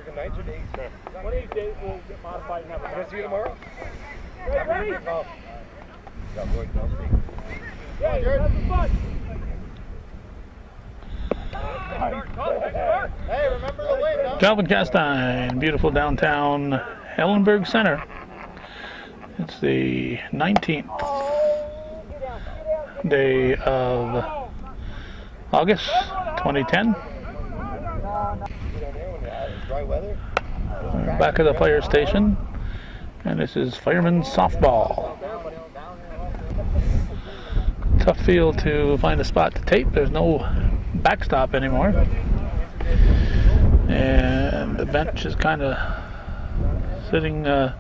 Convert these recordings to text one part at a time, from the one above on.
working nights or days? One of these days we'll get modified and have a Can I see you tomorrow? Ready? Yeah, boys, I'll speak. Yeah, you're having fun. Hey, remember the way, though. Calvin Castine, beautiful downtown Ellenburg Center. It's the 19th day of August 2010. Dry weather? We're back at the fire station, and this is firemen's softball. Tough field to find a spot to tape. There's no backstop anymore, and the bench is kind of sitting a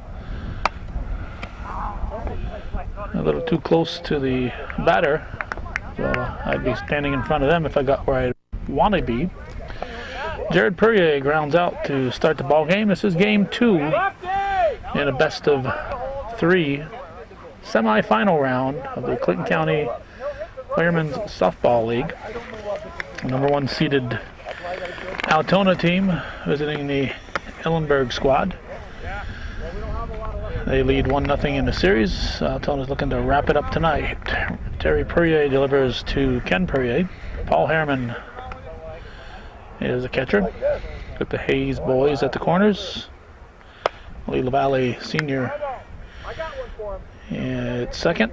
little too close to the batter, so I'd be standing in front of them if I got where I want to be. Jared Perrier grounds out to start the ball game. This is game 2 in a best of 3 semi-final round of the Clinton County Firemen's Softball League. The number 1 seeded Altona team visiting the Ellenburg squad. They lead 1-0 in the series. Altona's looking to wrap it up tonight. Terry Perrier delivers to Ken Perrier. Paul Harriman is the catcher. Got the Hayes boys at the corners. Lee LaValle Sr. at second.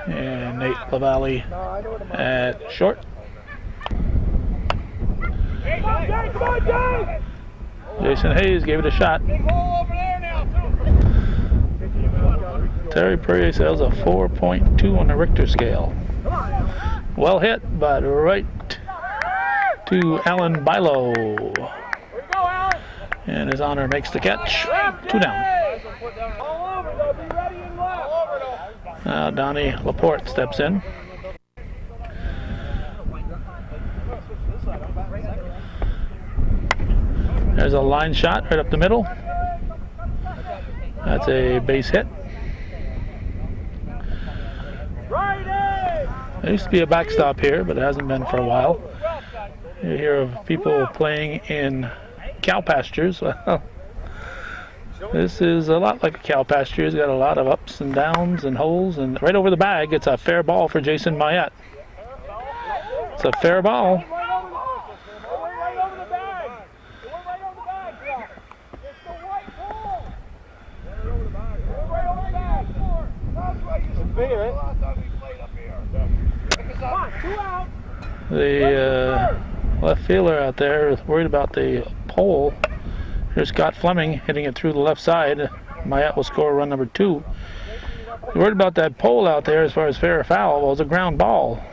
And Nate LaValle at short. Jason Hayes gave it a shot. Terry Perrier says a 4.2 on the Richter scale. Well hit, but right to Alan Bilo. And his honor makes the catch. 2 down. Now Donnie Laporte steps in. There's a line shot right up the middle. That's a base hit. There used to be a backstop here, but it hasn't been for a while. You hear of people playing in cow pastures. Well, this is a lot like a cow pasture. It's got a lot of ups and downs and holes, and right over the bag, it's a fair ball for Jason Mayette. It's a fair ball. The left fielder out there is worried about the pole. Here's Scott Fleming hitting it through the left side. Mayette will score run number 2. Worried about that pole out there as far as fair or foul. Well, it was a ground ball.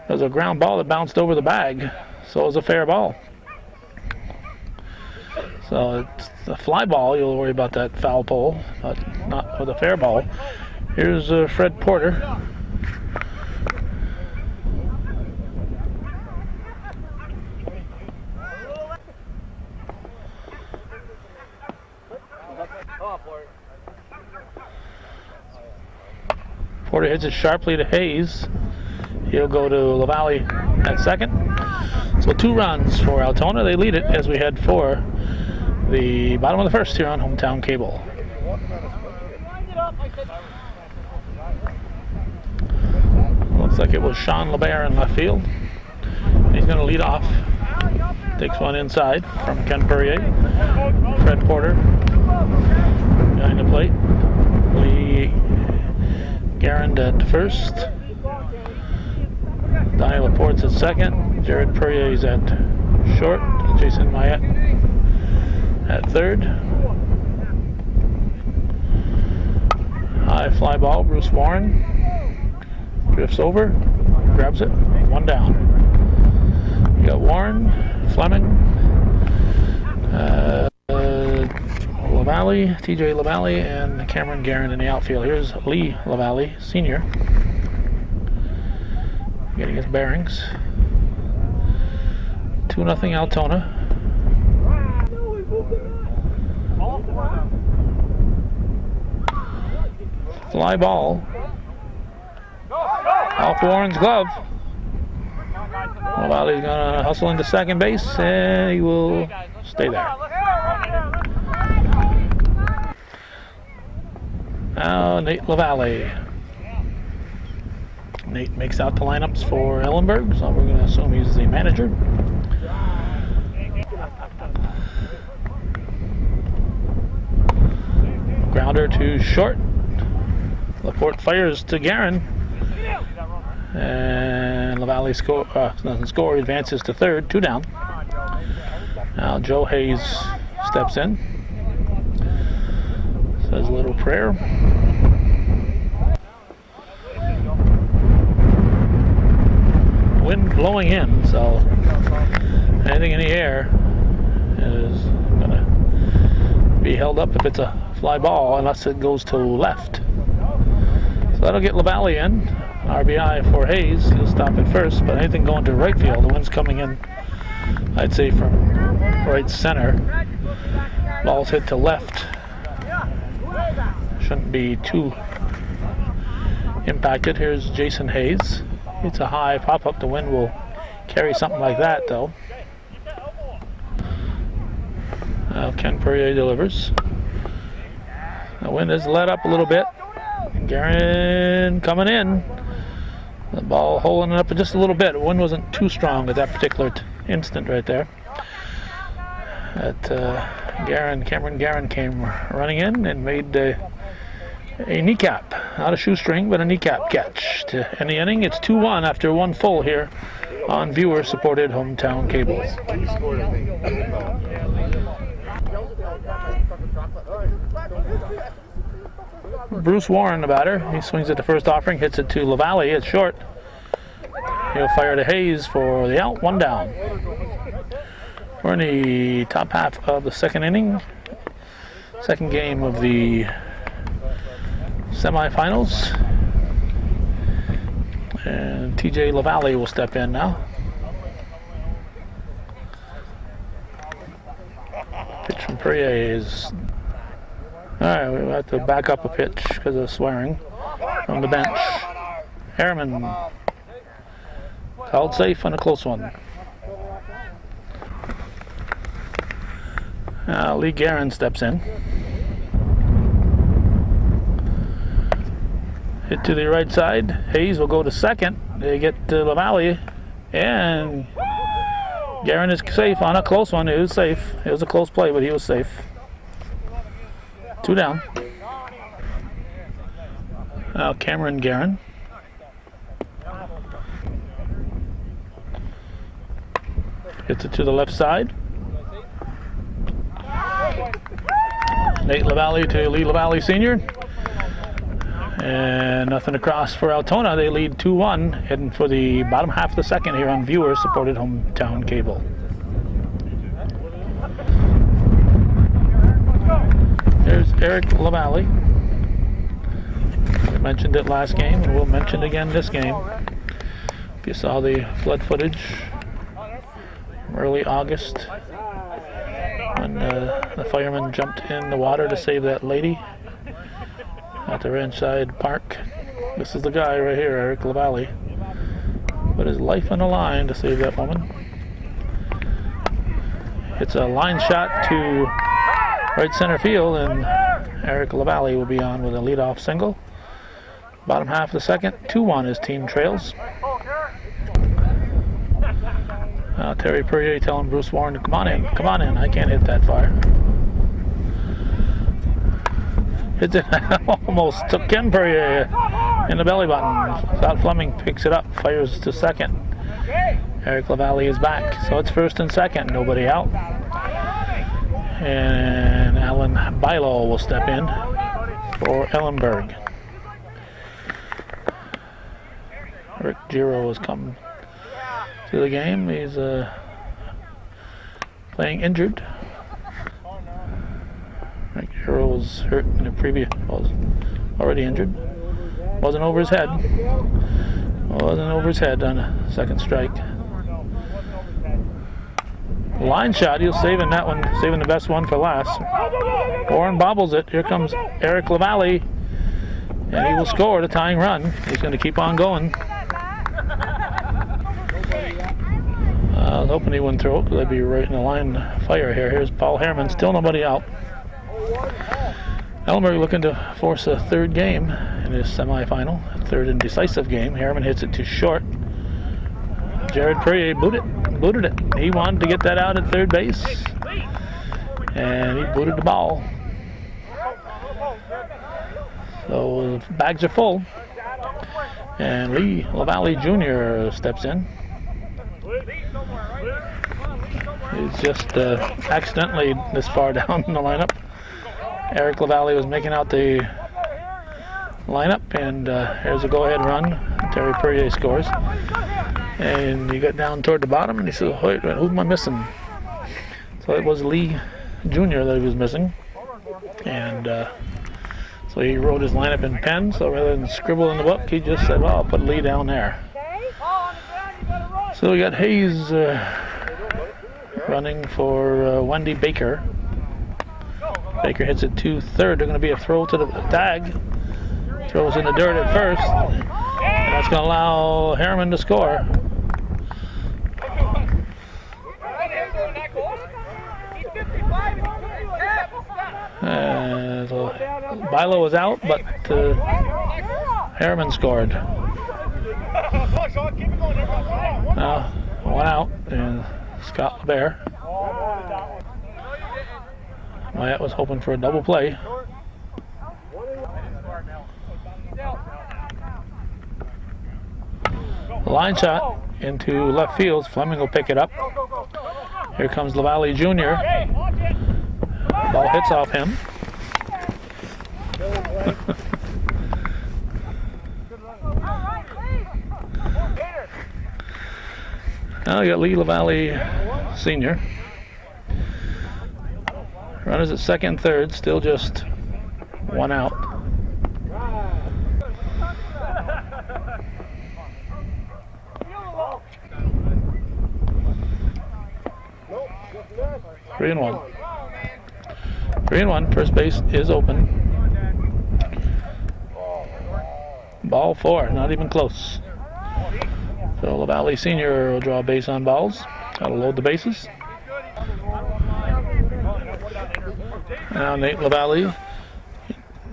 It was a ground ball that bounced over the bag, so it was a fair ball. So it's a fly ball. You'll worry about that foul pole, but not with a fair ball. Here's Fred Porter. Porter hits it sharply to Hayes. He'll go to LaValle at second. So 2 runs for Altona. They lead it as we head for the bottom of the first here on Hometown Cable. Looks like it was Sean LeBaire in left field. He's going to lead off. Takes one inside from Ken Perrier. Fred Porter behind the plate. Lee Garand at first. Donnie Laporte's at second. Jared Perrier's at short. Jason Mayette at third. High fly ball. Bruce Warren drifts over, grabs it. 1 down. You got Warren, Fleming, LaValle, TJ LaValle, and Cameron Guerin in the outfield. Here's Lee LaValle, senior, getting his bearings. 2-0 Altona. Fly ball off Warren's glove. LaValle's gonna hustle into second base, and he will stay there. Now Nate LaValle. Nate makes out the lineups for Ellenburg, so we're going to assume he's the manager. Grounder to short. Laporte fires to Guerin. And LaValle doesn't score, he advances to third, 2 down. Now Joe Hayes steps in. Says a little prayer. Wind blowing in, so anything in the air is going to be held up if it's a fly ball, unless it goes to left. So that'll get LaValle in. RBI for Hayes. He'll stop at first, but anything going to right field, the wind's coming in, I'd say, from right center. Ball's hit to left. Shouldn't be too impacted. Here's Jason Hayes. It's a high pop up. The wind will carry something like that, though. Now Ken Perrier delivers. The wind has let up a little bit. Guerin coming in. The ball holding it up just a little bit. The wind wasn't too strong at that particular instant right there. Cameron Guerin came running in and made a kneecap, not a shoestring, but a kneecap catch to end the inning. It's 2-1 after 1 full here on viewer-supported hometown cable. Bruce Warren, the batter. He swings at the first offering, hits it to LaValle. It's short. He'll fire to Hayes for the out. 1 down. We're in the top half of the second inning. Second game of the semifinals. And TJ LaValle will step in now. Pitch from Perrier is... Alright, we have to back up a pitch because of swearing from the bench. Harriman called safe on a close one. Lee Guerin steps in. Hit to the right side. Hayes will go to second. They get to LaValle, and Guerin is safe on a close one. He was safe. It was a close play, but he was safe. 2 down. Now Cameron Guerin. Gets it to the left side. Nate LaValle to Lee LaValle Sr. And nothing across for Altona. They lead 2-1, heading for the bottom half of the second here on viewer-supported hometown cable. There's Eric LaValle. We mentioned it last game, and we'll mention it again this game. If you saw the flood footage from early August, when the firemen jumped in the water to save that lady at the Ranchside Park. This is the guy right here, Eric LaValle. Put his life on the line to save that woman. It's a line shot to right center field, and Eric LaValle will be on with a leadoff single. Bottom half of the second, 2-1 his team trails. Terry Perrier telling Bruce Warren to come on in, I can't hit that far. Hit it, almost took Ken Perrier in the belly button. Scott Fleming picks it up, fires to second. Eric LaValle is back, so it's first and second, nobody out. And Alan Bilo will step in for Ellenburg. Rick Giro has come to the game. He's playing injured. Rick Giro was hurt in the previous, was already injured. Wasn't over his head. Wasn't over his head on a second strike. Line shot, he's saving that one, saving the best one for last. Warren bobbles it. Here comes Eric LaValle, and he will score the tying run. He's going to keep on going. was hoping he wouldn't throw it because I'd be right in the line of fire here. Here's Paul Harriman, still nobody out. Ellenburg looking to force a third game in his semifinal, third and decisive game. Harriman hits it too short. Jared Perrier booted it. He wanted to get that out at third base, and he booted the ball. So the bags are full, and Lee LaValle Jr. steps in. He's just accidentally this far down in the lineup. Eric LaValle was making out the lineup, and here's a go-ahead run. Terry Perrier scores. And he got down toward the bottom, and he said, wait, who am I missing? So it was Lee Jr. that he was missing. And so he wrote his lineup in pen, so rather than scribble in the book, he just said, well, I'll put Lee down there. So we got Hayes running for Wendy Baker. Baker hits it to third. They're going to be a throw to the tag. Throws in the dirt at first. And that's going to allow Harriman to score. So Bilo was out, but Harriman scored. One out, and Scott LeBear. Myatt was hoping for a double play. Line shot into left field. Fleming will pick it up. Here comes LaValle Jr. Ball hits off him. Now we got Lee LaValle Sr. Runners at second and third, still just one out. Three and one. 3-1. First base is open. Ball four, not even close. So LaValle Sr. will draw a base on balls. That'll load the bases. Now Nate LaValle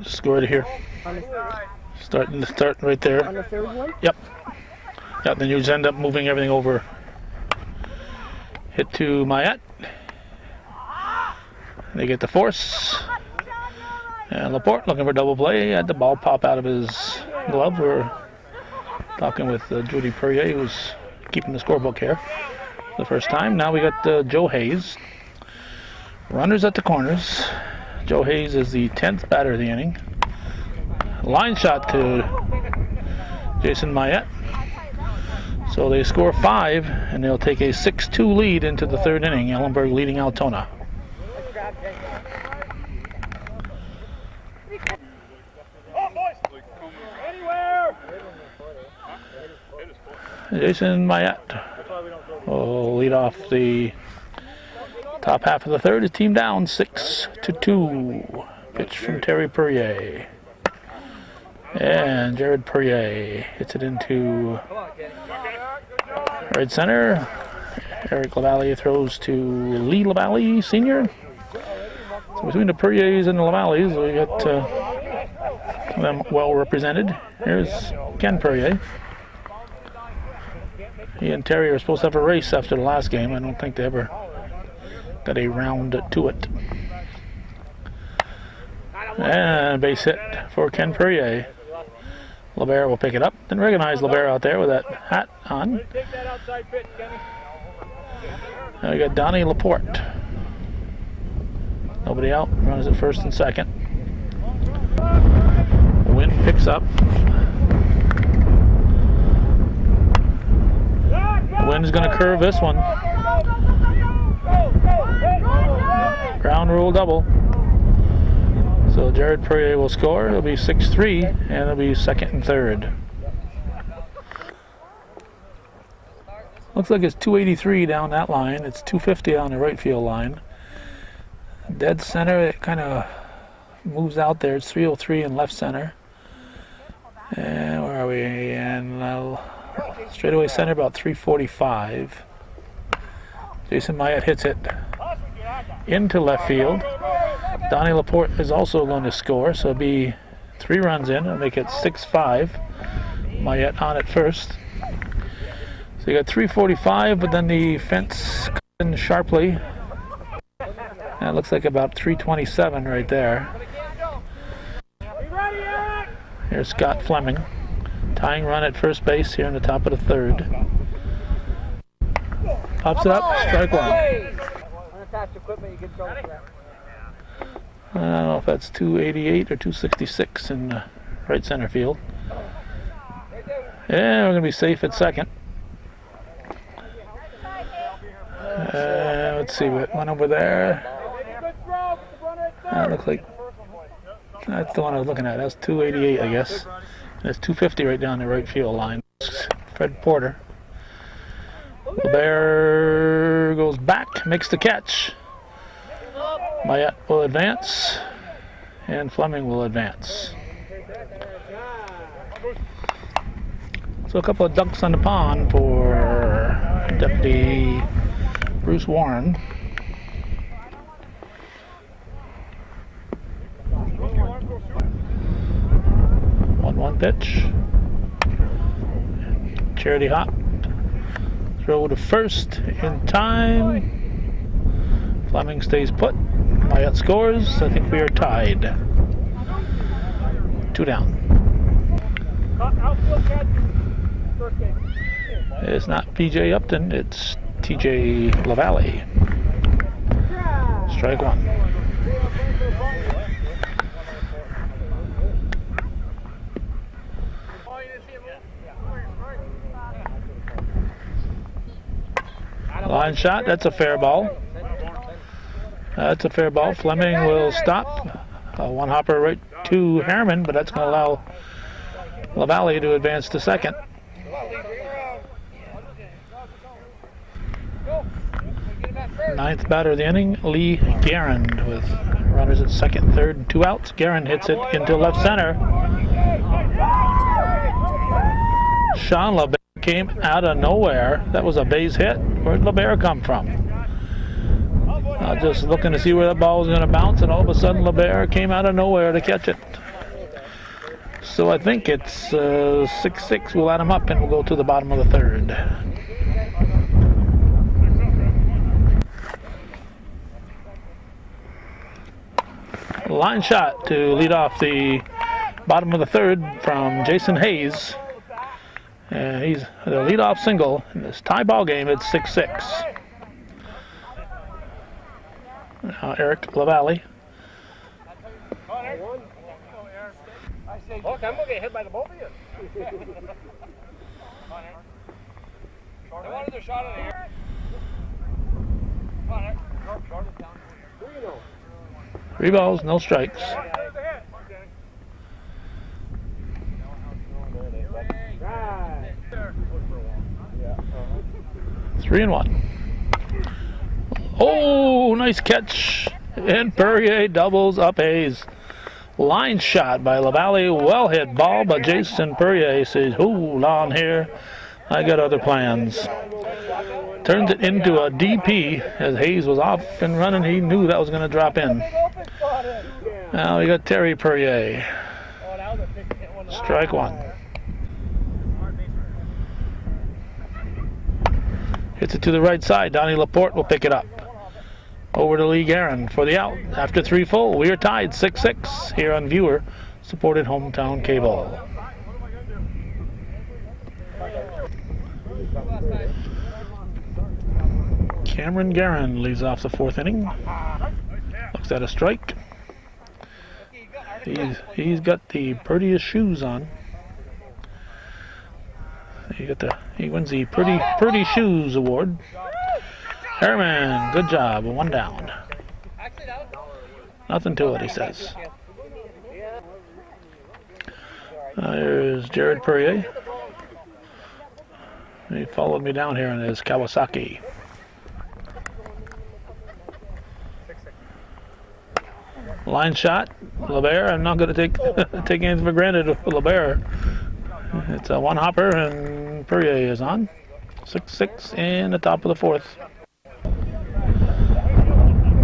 scored here. Start right there. On the third one? Yep. Yep, then you just end up moving everything over. Hit to Myatt. They get the force. And Laporte looking for double play. Had the ball pop out of his glove. We're talking with Judy Perrier, who's keeping the scorebook here the first time. Now we got Joe Hayes. Runners at the corners. Joe Hayes is the 10th batter of the inning. Line shot to Jason Myatt. So they score 5, and they'll take a 6-2 lead into the third inning. Ellenburg leading Altona. Jason Myatt will lead off the top half of the third. His team down 6-2. Pitch from Terry Perrier. And Jared Perrier hits it into right center. Eric LaValle throws to Lee LaValle Sr. So between the Perriers and the LaValles, we got them well represented. Here's Ken Perrier. He and Terry are supposed to have a race after the last game. I don't think they ever got a round to it. And base hit for Ken Perrier. LeBear will pick it up. Didn't recognize LeBear out there with that hat on. Now we got Donnie Laporte. Nobody out. Runners at first and second. Wind picks up. Wind is going to curve this one. Ground rule double. So Jared Perrier will score. It'll be 6-3, and it'll be second and third. Looks like it's 283 down that line. It's 250 on the right field line. Dead center, it kind of moves out there. It's 303 in left center. And where are we? And straightaway center about 345. Jason Myatt hits it into left field. Donnie Laporte is also going to score, so it'll be 3 runs in. It'll make it 6-5. Myatt on at first. So you got 3:45, but then the fence cut in sharply. That looks like about 3:27 right there. Here's Scott Fleming. Tying run at first base here in the top of the 3rd. Pops it up, strike one. I don't know if that's 288 or 266 in right center field. Yeah, we're going to be safe at second. Let's see what went over there. That looks like that's the one I was looking at. That's 288, I guess. That's 250 right down the right field line. Fred Porter. LeBaire goes back, makes the catch. Myatt will advance, and Fleming will advance. So a couple of ducks on the pond for Deputy Bruce Warren. 1-1 pitch. Charity hop. Throw to first in time. Fleming stays put. Myatt scores. I think we are tied. 2 down. It's not PJ Upton, it's TJ LaValle. Strike one. Line shot, that's a fair ball. That's a fair ball. Fleming will stop. One hopper right to Harriman, but that's going to allow LaValle to advance to second. Ninth batter of the inning, Lee Garand, with runners at second, third, and 2 outs. Garand hits it into left center. Sean LeBaire came out of nowhere. That was a base hit. Where'd LeBaire come from? Just looking to see where that ball was going to bounce, and all of a sudden LeBaire came out of nowhere to catch it. So I think it's 6-6. We'll add him up, and we'll go to the bottom of the 3rd. Line shot to lead off the bottom of the 3rd from Jason Hayes. And he's the leadoff single in this tie ball game. It's 6-6. Now Eric LaValle. Look, I'm going to get hit by the both of you. I wanted a shot in the air. Come on, Eric. Short it down. 3 balls, no strikes. 3-1. Oh, nice catch. And Perrier doubles up Hayes. Line shot by LaValle. Well hit ball, but Jason Perrier says, hold on here. I got other plans. Turns it into a DP as Hayes was off and running. He knew that was going to drop in. Now we got Terry Perrier. Strike one. Hits it to the right side. Donnie Laporte will pick it up. Over to Lee Garand for the out. After 3 full, we are tied 6-6 here on Viewer supported Hometown Cable. Cameron Garand leads off the 4th inning. Looks at a strike. He's got the prettiest shoes on. He wins the pretty shoes award. Harriman, good job. 1 down. Nothing to it, he says. There's Jared Perrier. He followed me down here in his Kawasaki. Line shot, LeBaire. I'm not going to take anything for granted with LeBaire. It's a 1 hopper, and Perrier is on. 6-6 in the top of the 4th.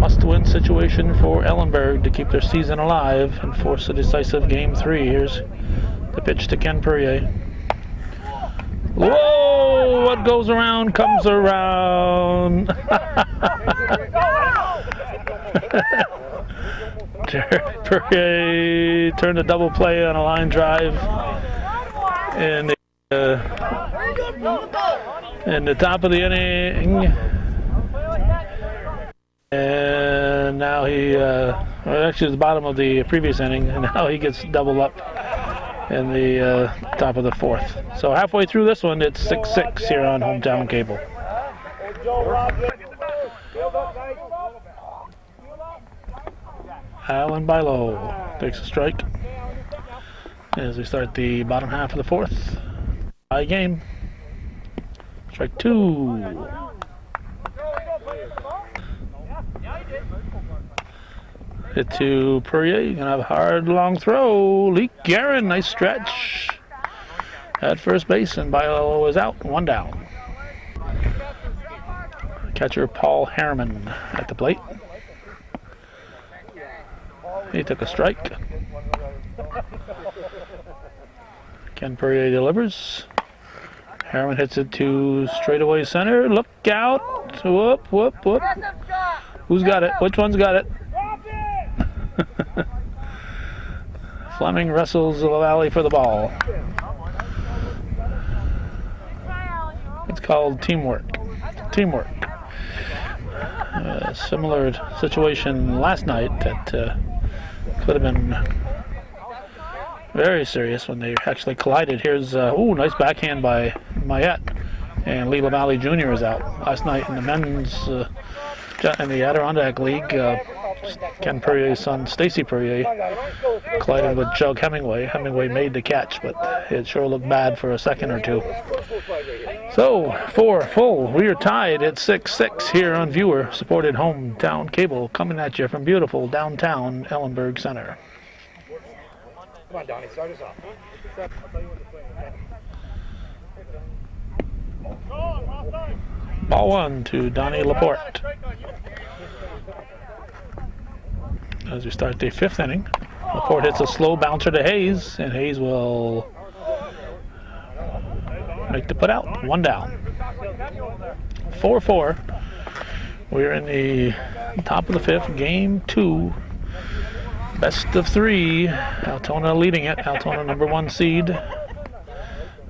must-win situation for Ellenburg to keep their season alive and force a decisive Game 3. Here's the pitch to Ken Perrier. Whoa! What goes around comes around. Jared Perrier turned a double play on a line drive in the top of the inning. And now he, actually the bottom of the previous inning, and now he gets doubled up in the top of the fourth. So halfway through this one, it's 6-6 here on Hometown Cable. Alan Bilo takes a strike as we start the bottom half of the fourth. Tie game. Strike two. Hit to Perrier. You're gonna have a hard long throw. Lee Guerin, nice stretch at first base, and Bilo is out. One down. Catcher Paul Harriman at the plate. He took a strike. Ken Perrier delivers. Harriman hits it to straightaway center. Look out! Whoop, whoop, whoop. Who's got it? Which one's got it? Fleming wrestles LaValle for the ball. It's called teamwork. Teamwork. Similar situation last night that could have been very serious when they actually collided. Here's nice backhand by Mayette, and Lee LaValle Jr. is out. Last night in the men's in the Adirondack League, Ken Perrier's son Stacy Perrier collided with Jug Hemingway. Hemingway made the catch, but it sure looked bad for a second or two. So, we are tied at 6-6 here on viewer supported Hometown Cable, coming at you from beautiful downtown Ellenburg Center. Come on, Donnie, start us off. Ball one to Donnie Laporte. As we start the fifth inning, Laporte hits a slow bouncer to Hayes, and Hayes will make the put out. One down. 4-4. We're in the top of the fifth, game 2. Best of 3. Altona leading it. Altona number 1 seed.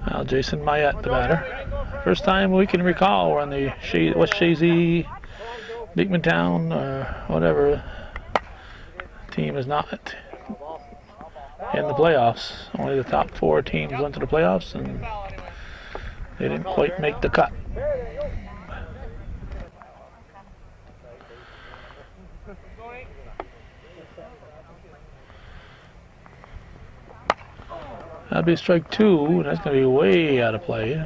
Now Jason Mayette, the batter. First time we can recall we're on the West Shazy, Beekmantown, or whatever team is not in the playoffs. Only the top 4 teams went to the playoffs, and they didn't quite make the cut. That'd be strike 2. That's going to be way out of play.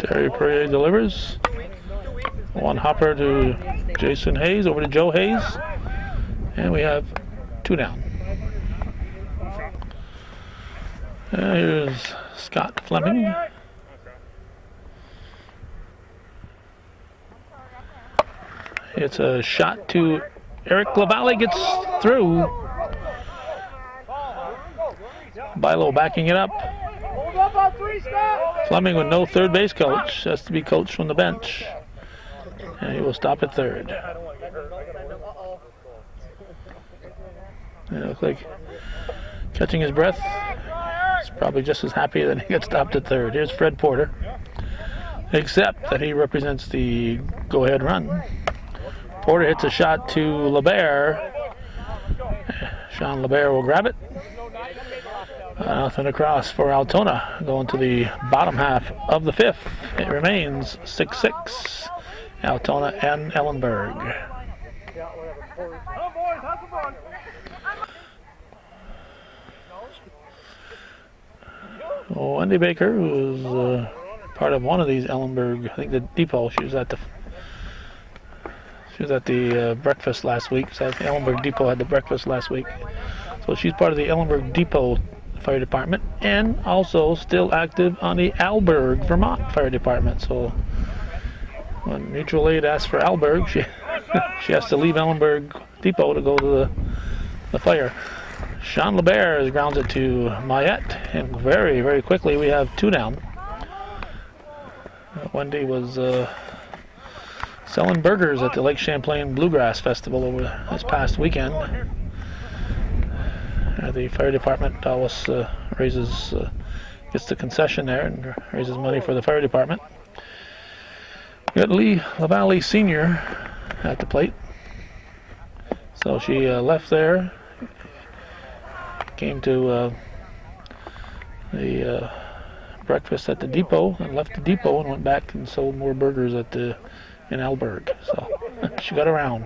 Terry Perrier delivers. One hopper to Jason Hayes, over to Joe Hayes. And we have 2 down. Here's Scott Fleming. It's a shot to Eric LaValle, gets through. Bilo backing it up. Fleming with no third base coach, has to be coached from the bench. And he will stop at third. It looks like catching his breath. He's probably just as happy that he got stopped at third. Here's Fred Porter. Except that he represents the go-ahead run. Porter hits a shot to LeBaire. Sean LeBaire will grab it. Nothing across for Altona. Going to the bottom half of the fifth. It remains 6-6. Altona and Ellenburg. Wendy Baker, who was part of one of these Ellenburg, I think the depot, she was at the She was at the breakfast last week. So Ellenburg Depot had the breakfast last week. So she's part of the Ellenburg Depot Fire Department and also still active on the Alberg, Vermont Fire Department. So when mutual aid asks for Alberg, she has to leave Ellenburg Depot to go to the fire. Sean LeBert grounds it to Mayette, and very, very quickly we have 2 down. Wendy was selling burgers at the Lake Champlain Bluegrass Festival over this past weekend. The fire department always gets the concession there and raises money for the fire department. We got Lee LaValle Sr. at the plate. So she left there, came to the breakfast at the depot, and left the depot and went back and sold more burgers in Ellenburg. So she got around,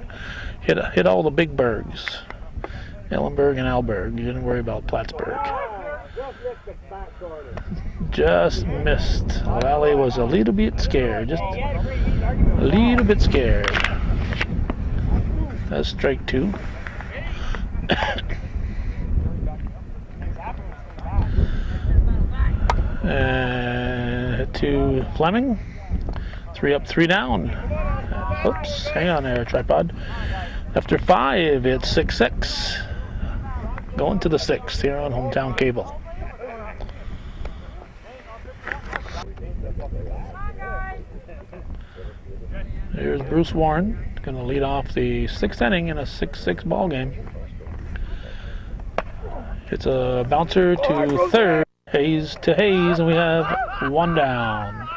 hit all the big burgs, Ellenburg and Alberg. You didn't worry about Plattsburgh. Just missed. Valley was a little bit scared, just a little bit scared. That's strike 2. And hit to Fleming. 3 up, 3 down. Oops, hang on there, tripod. After 5, it's 6-6. Going to the 6th here on Hometown Cable. Here's Bruce Warren, going to lead off the 6th inning in a 6-6 ball game. It's a bouncer to 3rd, Hayes to Hayes, and we have 1 down.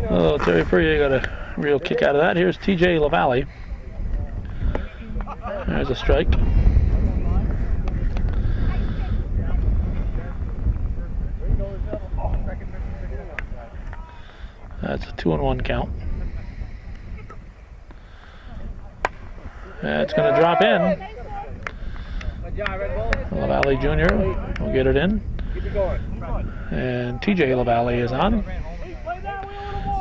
Oh, Terry Purrier got a real kick out of that. Here's TJ LaValle. There's a strike. That's a 2-1 count. That's going to drop in. LaValle Jr. will get it in. And TJ LaValle is on.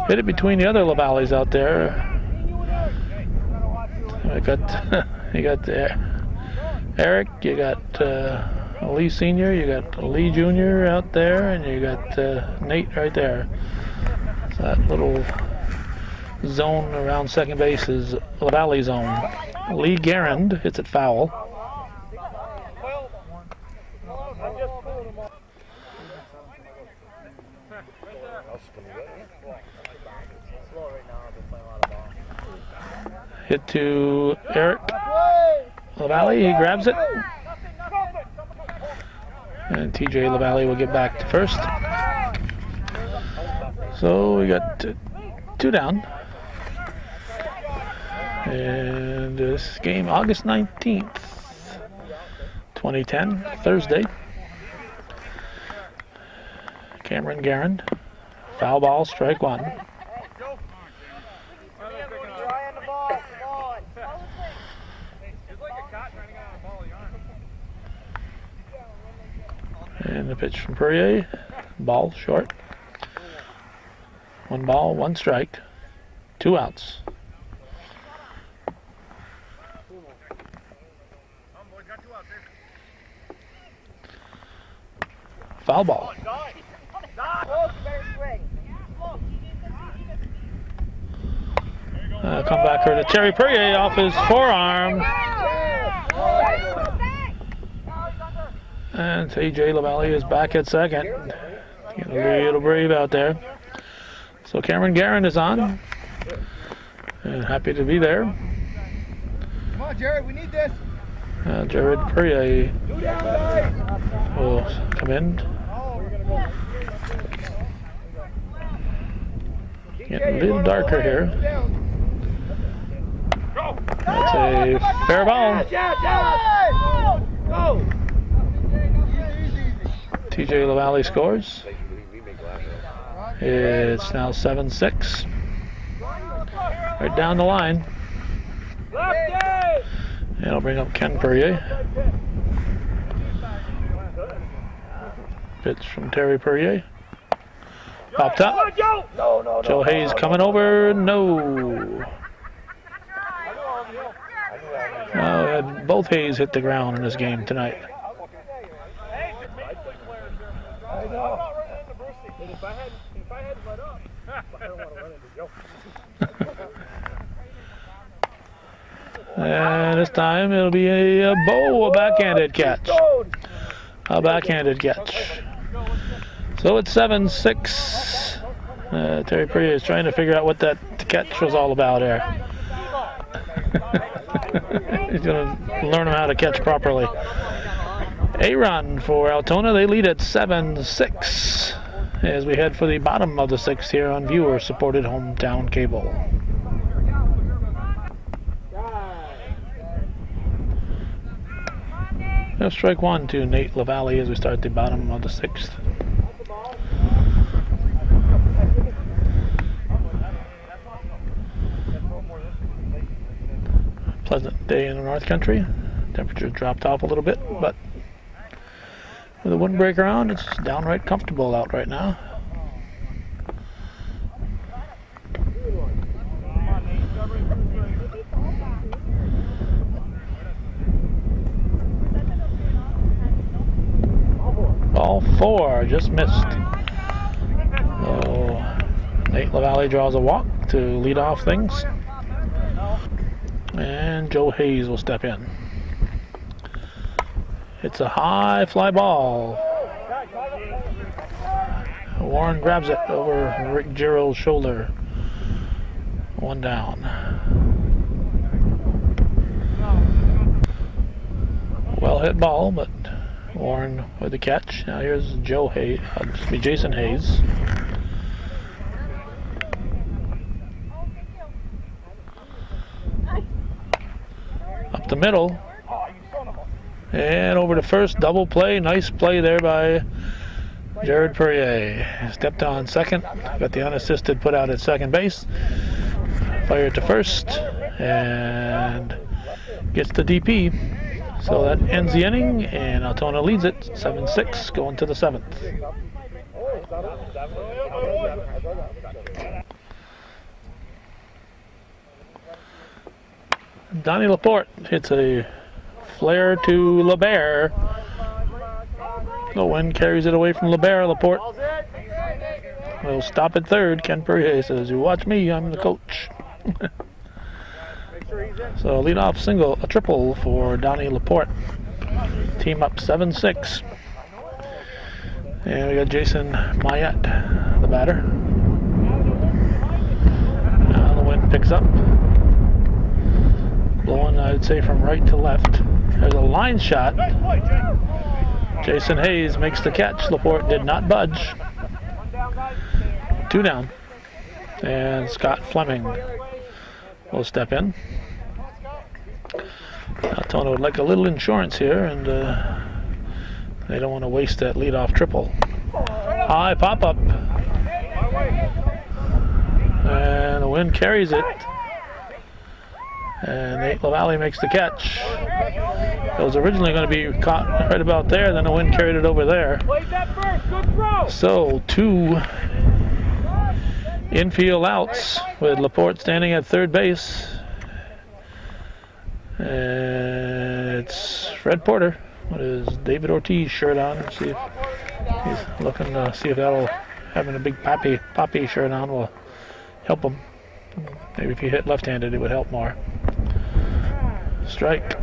Hit it between the other LaValles out there. You got Eric, you got Lee Sr., you got Lee Jr. out there, and you got Nate right there. So that little zone around second base is LaValle zone. Lee Garand hits it foul. Hit to Eric LaValle, he grabs it. And TJ LaValle will get back to first. So we got 2 down. And this game, August 19th, 2010, Thursday. Cameron Garand, foul ball, strike 1. And the pitch from Purrier, ball short. 1 ball, 1 strike, 2 outs. Foul ball. Comebacker to Terry Purrier off his forearm. And TJ LaValle is back at second. Getting a little brave out there. So Cameron Garand is on. And happy to be there. Come on, Jared, we need this. Jared Purrier will come in. Getting a little darker here. That's a fair ball. TJ LaValle scores. It's now 7-6. Right down the line. It'll bring up Ken Purrier. Pitch from Terry Perrier. Popped up. Joe Hayes coming over. No. Both Hayes hit the ground in this game tonight. And this time it'll be a backhanded catch. A backhanded catch. So it's 7-6. Terry Perrier is trying to figure out what that catch was all about there. He's going to learn how to catch properly. A run for Altona. They lead at 7-6 as we head for the bottom of the sixth here on viewer-supported hometown cable. Now strike one to Nate LaValle as we start the bottom of the sixth. Pleasant day in the North Country. Temperatures dropped off a little bit, but with a windbreaker on, it's downright comfortable out right now. Ball four, just missed. So Nate LaValle draws a walk to lead off things. And Joe Hayes will step in. It's a high fly ball. Warren grabs it over Rick Giro's shoulder. One down. Well hit ball, but Warren with the catch. Now here's Joe Hayes, Jason Hayes. Up the middle. And over to first, double play. Nice play there by Jared Perrier. Stepped on second. Got the unassisted put out at second base. Fire to first. And gets the DP. So that ends the inning, and Altona leads it 7-6 going to the seventh. Donnie Laporte hits a flare to LeBear. The wind carries it away from LeBear. Laporte will stop at third. Ken Perrier says, "You watch me, I'm the coach." So leadoff single, a triple for Donnie Laporte. Team up 7-6. And we got Jason Mayette, the batter. Now the wind picks up. Blowing, I'd say, from right to left. There's a line shot. Jason Hayes makes the catch. Laporte did not budge. Two down. And Scott Fleming will step in. Altona would like a little insurance here, and they don't want to waste that leadoff triple. High pop-up. And the wind carries it. And Nate LaValle makes the catch. It was originally going to be caught right about there, then the wind carried it over there. So 2 infield outs with Laporte standing at third base. And it's Fred Porter with his David Ortiz shirt on. Let's see if he's looking to see if that'll, having a big Poppy shirt on will help him. Maybe if he hit left-handed it would help more. Strike.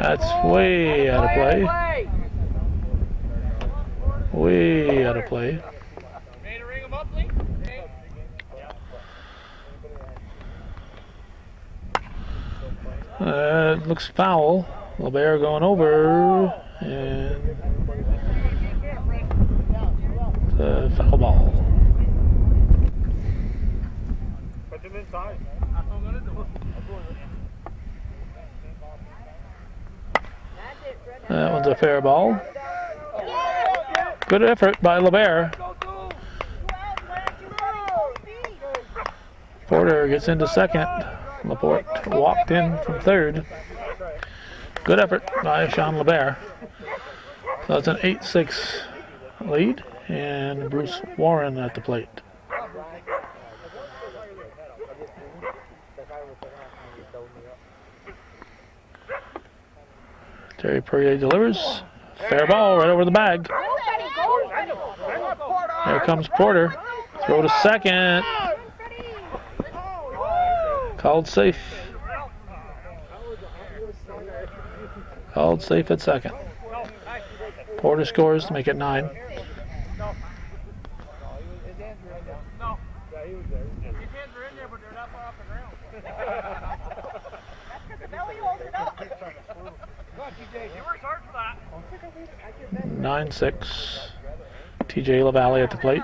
That's way out of play. Way out of play. It looks foul. LeBear going over, and the foul ball. That one's a fair ball. Good effort by LeBear. Porter gets into second. Laporte walked in from third. Good effort by Sean LeBert. So it's an 8-6 lead, and Bruce Warren at the plate. Terry Perrier delivers. Fair ball right over the bag. Here comes Porter. Throw to second. Called safe. Called safe at second. Porter scores to make it 9. You worked hard for that. 9-6. TJ LaValle at the plate.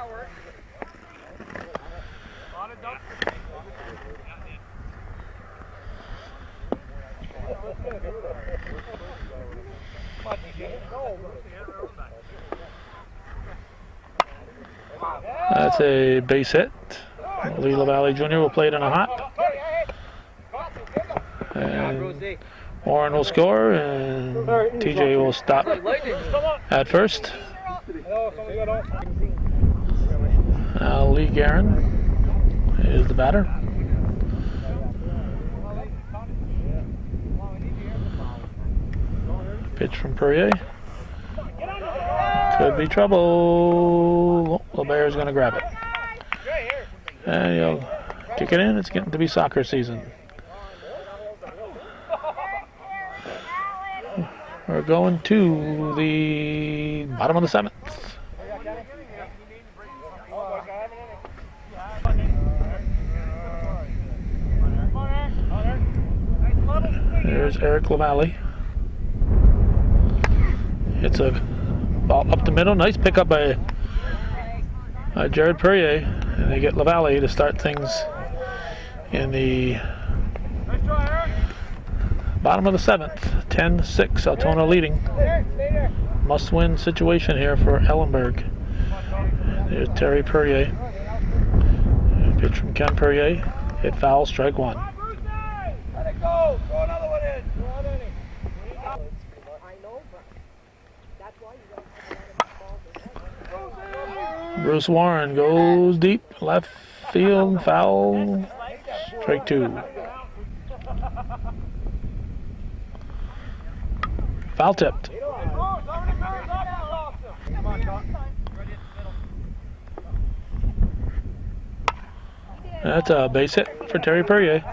That's a base hit. Lee LaValle Jr. will play it in a hop. And Warren will score, and TJ will stop at first. Now Lee Guerin is the batter. Pitch from Perrier. Could be trouble. LeBear's going to grab it. And he'll kick it in. It's getting to be soccer season. We're going to the bottom of the 7th. There's Eric LaValle. It's a ball up the middle. Nice pickup by Jared Perrier. And they get LaValle to start things in the bottom of the 7th. 10-6. Altona leading. Must-win situation here for Ellenburg. There's Terry Perrier. Pitch from Ken Perrier. Hit foul. Strike 1. Let it go. Throw another one in. Bruce Warren goes deep. Left field. Foul. Strike 2. Foul tipped. That's a base hit for Terry Perrier.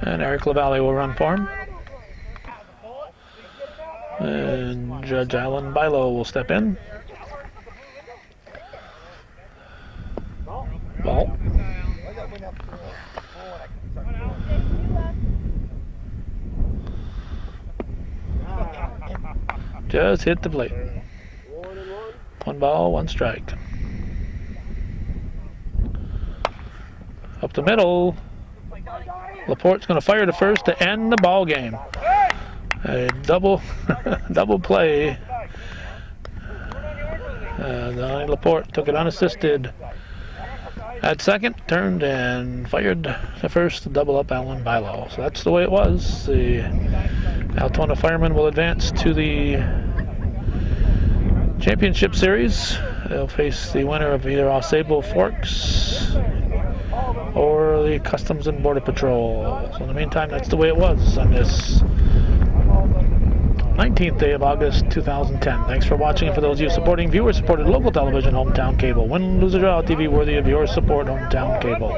And Eric LaValle will run for him. And Judge Alan Bilo will step in. Ball. Just hit the plate. 1 ball, 1 strike. Up the middle. Laporte's going to fire to first to end the ball game. A double play. Donnie Laporte took it unassisted at second, turned and fired to first to double up Alan Bilo. So that's the way it was. The Altona Firemen will advance to the championship series. They'll face the winner of either Ausable Forks or the Customs and Border Patrol. So in the meantime, that's the way it was on this 19th day of August 2010. Thanks for watching, and for those of you supporting viewer-supported local television, Hometown Cable. Win, lose, or draw, TV worthy of your support, Hometown Cable.